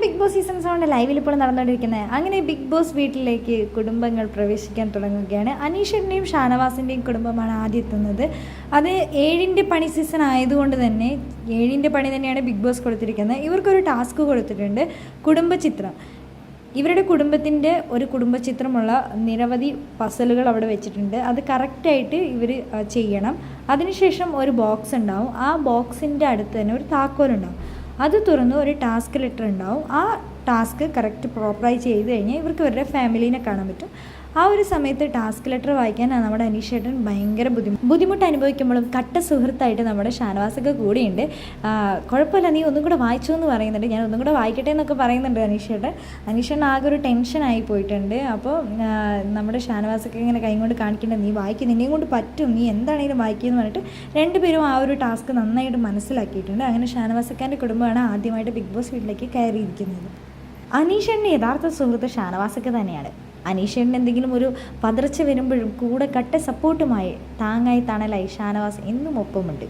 Big boss season 7 ലൈവിൽ ഇപ്പോൾ നടന്നുകൊണ്ടിരിക്കുന്നത്. അങ്ങനെ ബിഗ് ബോസ് വീട്ടിലേക്ക് കുടുംബങ്ങൾ പ്രവേശിക്കാൻ തുടങ്ങുകയാണ്. അനീഷിൻ്റെയും ഷാനവാസിൻ്റെയും കുടുംബമാണ് ആദ്യം എത്തുന്നത്. അത് 7ൻ്റെ പണി സീസൺ ആയതുകൊണ്ട് തന്നെ 7ൻ്റെ പണി തന്നെയാണ് ബിഗ് ബോസ് കൊടുത്തിരിക്കുന്നത്. ഇവർക്കൊരു ടാസ്ക് കൊടുത്തിട്ടുണ്ട്, കുടുംബചിത്രം. ഇവരുടെ കുടുംബത്തിൻ്റെ ഒരു കുടുംബചിത്രമുള്ള നിരവധി പസലുകൾ അവിടെ വെച്ചിട്ടുണ്ട്. അത് കറക്റ്റായിട്ട് ഇവർ ചെയ്യണം. അതിനുശേഷം ഒരു ബോക്സ് ഉണ്ടാവും. ആ ബോക്സിൻ്റെ അടുത്ത് തന്നെ ഒരു താക്കോലുണ്ടാവും. അത് തുറന്ന് ഒരു ടാസ്ക് ലെറ്റർ ഉണ്ടാവും. ആ ടാസ്ക് കറക്റ്റ് പ്രോപ്പറായി ചെയ്ത് കഴിഞ്ഞാൽ ഇവർക്ക് ഇവരുടെ ഫാമിലീനെ കാണാൻ പറ്റും. ആ ഒരു സമയത്ത് ടാസ്ക് ലെറ്റർ വായിക്കാൻ നമ്മുടെ അനീഷേട്ടൻ ഭയങ്കര ബുദ്ധിമുട്ട് അനുഭവിക്കുമ്പോഴും കട്ട സുഹൃത്തായിട്ട് നമ്മുടെ ഷാനവാസൊക്കെ കൂടിയുണ്ട്. കുഴപ്പമില്ല, നീ ഒന്നും കൂടെ വായിച്ചു എന്ന് പറയുന്നുണ്ട്. ഞാൻ ഒന്നും കൂടെ വായിക്കട്ടെ എന്നൊക്കെ പറയുന്നുണ്ട് അനീഷേട്ടൻ ആകെ ഒരു ടെൻഷനായി പോയിട്ടുണ്ട്. അപ്പോൾ നമ്മുടെ ഷാനവാസൊക്കെ ഇങ്ങനെ കൈ കൊണ്ട് കാണിക്കേണ്ടത്, നീ വായിക്കും, നിന്നെയും കൊണ്ട് പറ്റും, നീ എന്താണെങ്കിലും വായിക്കുമെന്ന് പറഞ്ഞിട്ട് രണ്ടുപേരും ആ ഒരു ടാസ്ക് നന്നായിട്ട് മനസ്സിലാക്കിയിട്ടുണ്ട്. അങ്ങനെ ഷാനവാസക്കാൻ്റെ കുടുംബമാണ് ആദ്യമായിട്ട് ബിഗ് ബോസ് വീട്ടിലേക്ക് കയറിയിരിക്കുന്നത്. അനീഷേട്ടൻ്റെ യഥാർത്ഥ സുഹൃത്ത് ഷാനവാസൊക്കെ തന്നെയാണ്. അനീഷേട്ടന് എന്തെങ്കിലും ഒരു പതർച്ച വരുമ്പോഴും കൂടെ കട്ട സപ്പോർട്ടുമായി താങ്ങായി തണലായി ഷാനവാസ് എന്നും ഒപ്പമുണ്ട്.